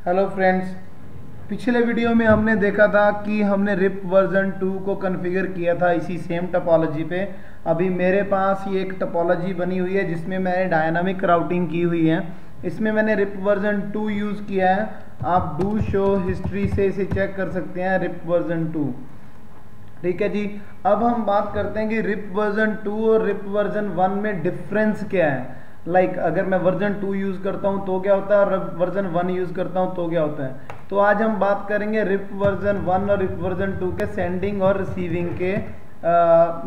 Hello friends, पिछले video में हमने देखा था कि हमने रिप वर्जन 2 को कॉन्फ़िगर किया था इसी सेम टोपोलॉजी पे। अभी मेरे पास ये एक टोपोलॉजी बनी हुई है जिसमें मैंने डायनामिक राउटिंग की हुई है। इसमें मैंने रिप वर्जन 2 यूज़ किया है। आप डू शो हिस्ट्री से इसे चेक कर सकते हैं, रिप वर्जन 2। ठीक है जी। अब हम बात करते हैं कि रिप वर्जन 2 और रिप वर्जन 1 में डिफरेंस क्या है। अगर मैं वर्जन 2 यूज़ करता हूँ तो क्या होता है और वर्जन 1 यूज़ करता हूँ तो क्या होता है। तो आज हम बात करेंगे रिप वर्जन 1 और रिप वर्जन 2 के सेंडिंग और रिसीविंग के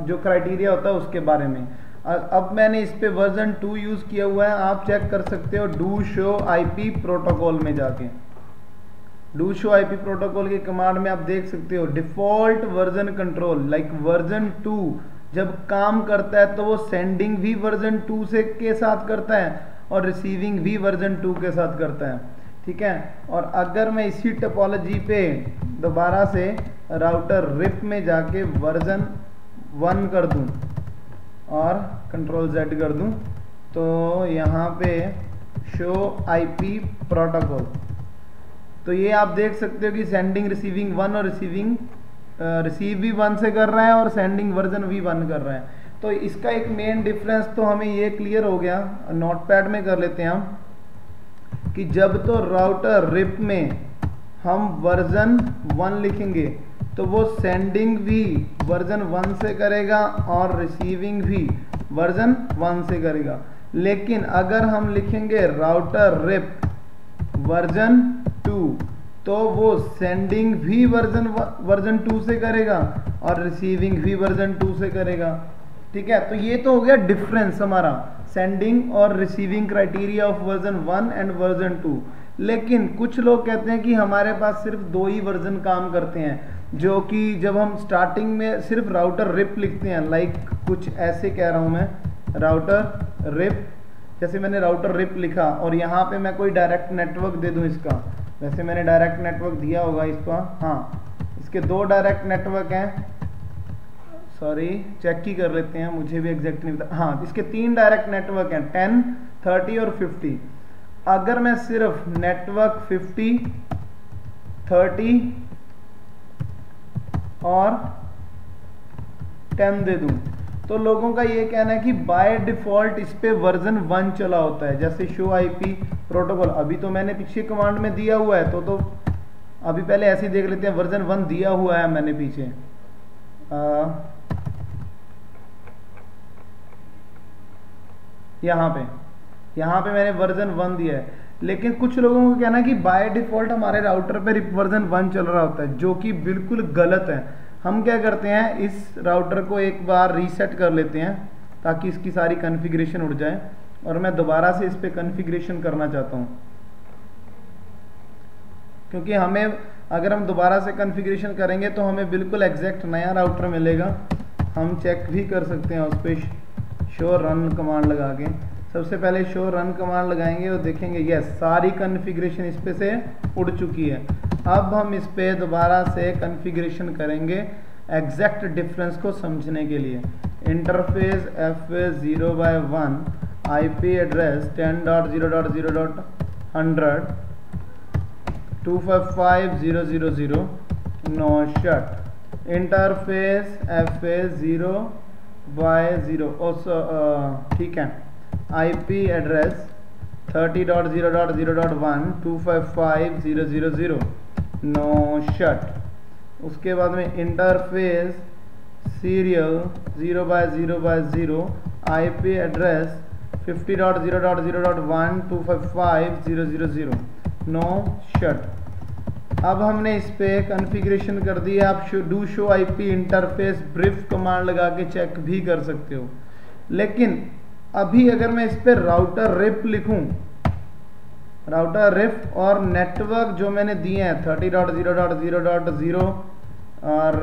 जो क्राइटेरिया होता है उसके बारे में। अब मैंने इस पे वर्जन 2 यूज़ किया हुआ है। आप चेक कर सकते हो डू शो आईपी प्रोटोकॉल में जाके। डू शो आईपी प्रोटोकॉल के कमांड में आप देख सकते हो डिफॉल्ट वर्जन कंट्रोल वर्जन 2 जब काम करता है तो वो सेंडिंग भी वर्जन 2 से के साथ करता है और रिसीविंग भी वर्जन 2 के साथ करता है। ठीक है। और अगर मैं इसी टोपोलॉजी पे दोबारा से राउटर रिप में जाके वर्जन 1 कर दूं और कंट्रोल Z कर दूं तो यहाँ पे शो आईपी प्रोटोकॉल, तो ये आप देख सकते हो कि सेंडिंग रिसीविंग 1 और रिसीव भी 1 से कर रहा है और सेंडिंग वर्जन भी 1 कर रहा है। तो इसका एक मेन डिफरेंस तो हमें ये क्लियर हो गया। नोटपैड में कर लेते हैं हम कि जब तो राउटर रिप में हम वर्जन 1 लिखेंगे तो वो सेंडिंग भी वर्जन 1 से करेगा और रिसीविंग भी वर्जन 1 से करेगा। लेकिन अगर हम लिखेंगे राउटर रिप वर्जन 2 तो वो सेंडिंग भी वर्जन 2 से करेगा और रिसीविंग भी वर्जन 2 से करेगा। ठीक है। तो ये तो हो गया डिफरेंस हमारा, सेंडिंग और receiving criteria of version 1 and version 2। लेकिन कुछ लोग कहते हैं कि हमारे पास सिर्फ 2 ही वर्जन काम करते हैं, जो कि जब हम स्टार्टिंग में सिर्फ राउटर रिप लिखते हैं, कुछ ऐसे कह रहा हूं मैं, राउटर रिप, जैसे मैंने राउटर रिप लिखा और यहाँ पे मैं कोई डायरेक्ट नेटवर्क दे दूं इसका, वैसे मैंने डायरेक्ट नेटवर्क दिया होगा इसका। हाँ, इसके 2 डायरेक्ट नेटवर्क हैं, सॉरी चेक ही कर लेते हैं, मुझे भी एग्जैक्ट नहीं पता। हाँ, इसके 3 डायरेक्ट नेटवर्क हैं, 10, 30 और 50। अगर मैं सिर्फ नेटवर्क 50, 30 और 10 दे दूं तो लोगों का ये कहना है कि बाय डिफॉल्ट इस पे वर्जन 1 चला होता है। जैसे शो आईपी प्रोटोकॉल अभी तो मैंने पीछे कमांड में दिया हुआ है, तो अभी पहले ऐसे ही देख लेते हैं, वर्जन 1 दिया हुआ है मैंने पीछे। यहाँ पे मैंने वर्जन 1 दिया है। लेकिन कुछ लोगों को कहना है कि बाय डिफॉल्ट हमारे राउटर पे वर्जन 1 चल रहा होता है, जो कि बिल्कुल गलत है। हम क्या करते हैं, इस राउटर को एक बार रीसेट कर लेते हैं ताकि इसकी सारी कॉन्फ़िगरेशन उड़ जाए, और मैं दोबारा से इस पे कॉन्फ़िगरेशन करना चाहता हूँ, क्योंकि अगर हम दोबारा से कॉन्फ़िगरेशन करेंगे तो हमें बिल्कुल एग्जैक्ट नया राउटर मिलेगा। हम चेक भी कर सकते हैं उस पर शो रन कमांड लगा के। सबसे पहले शो रन कमांड लगाएंगे और देखेंगे यस, सारी कॉन्फ़िगरेशन इस पे से उड़ चुकी है। अब हम इस पे दोबारा से कॉन्फ़िगरेशन करेंगे एग्जैक्ट डिफरेंस को समझने के लिए। Interface F0/1 IP address 10.0.0.100 255.0.0.0 no shut. Interface FA0/0 ठीक है, IP एड्रेस 30.0.0.1 255.0.0.0 नो शट। उसके बाद में interface serial 0/0/0 IP address 50.0.0.1 255.0.0.0 no shut. अब हमने इस पे कॉन्फ़िगरेशन कर दिया। आप do show IP interface brief command लगा के चेक भी कर सकते हो। लेकिन अभी अगर मैं इस पे राउटर रिप लिखूं, राउटर रिप और नेटवर्क जो मैंने दिए हैं 30.0.0.0 और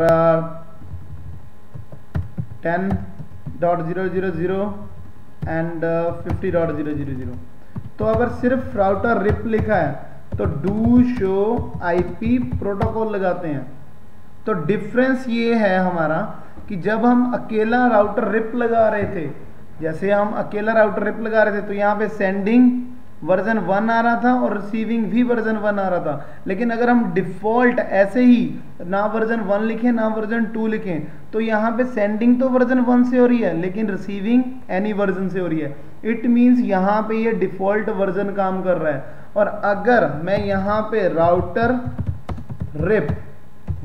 10.0.0.0 एंड 50.0.0.0, तो अगर सिर्फ राउटर रिप लिखा है तो डू शो आईपी प्रोटोकॉल लगाते हैं। तो डिफरेंस ये है हमारा कि जब हम अकेला राउटर रिप लगा रहे थे, जैसे हम अकेला राउटर रिप लगा रहे थे तो यहाँ पे सेंडिंग वर्जन 1 आ रहा था और रिसीविंग भी वर्जन 1 आ रहा था। लेकिन अगर हम डिफॉल्ट ऐसे ही ना वर्जन 1 लिखें ना वर्जन 2 लिखें तो यहाँ पे सेंडिंग तो वर्जन 1 से हो रही है लेकिन रिसीविंग एनी वर्जन से हो रही है। इट मीन्स यहाँ पे ये डिफॉल्ट वर्जन काम कर रहा है। और अगर मैं यहाँ पे राउटर रिप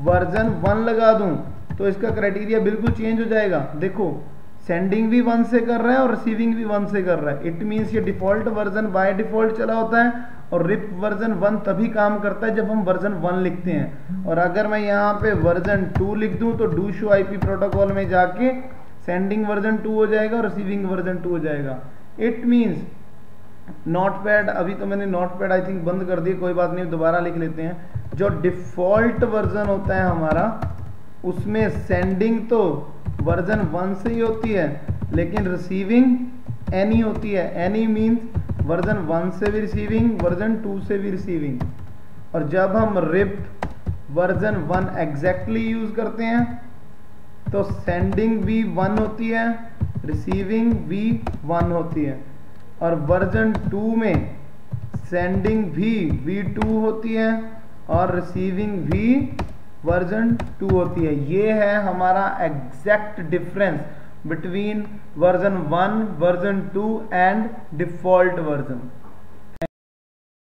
वर्जन 1 लगा दूं तो इसका क्राइटेरिया बिल्कुल चेंज हो जाएगा। देखो सेंडिंग भी 1 से कर रहा है और रिसीविंग भी 1 से कर रहा है। इट मीन्स ये डिफॉल्ट वर्जन बाय डिफॉल्ट चला होता है और रिप वर्जन 1 तभी काम करता है जब हम वर्जन 1 लिखते हैं। और अगर मैं यहाँ पे वर्जन 2 लिख दूं तो डू शो आईपी प्रोटोकॉल में जाके सेंडिंग वर्जन 2 हो जाएगा और रिसीविंग वर्जन 2 हो जाएगा। इट मीन्स नोटपैड, अभी तो मैंने नोटपैड आई थिंक बंद कर दिया, कोई बात नहीं दोबारा लिख लेते हैं। जो डिफॉल्ट वर्जन होता है हमारा उसमें सेंडिंग तो वर्जन 1 से ही होती है लेकिन रिसीविंग एनी होती है। एनी मीन्स वर्जन 1 से भी रिसीविंग, वर्जन 2 से भी रिसीविंग। और जब हम रिप वर्जन 1 एग्जैक्टली यूज करते हैं तो सेंडिंग भी 1 होती है, रिसीविंग भी 1 होती है। और वर्जन 2 में सेंडिंग भी V2 होती है और रिसीविंग भी वर्जन 2 होती है। ये है हमारा exact difference between version 1, version 2 and default version.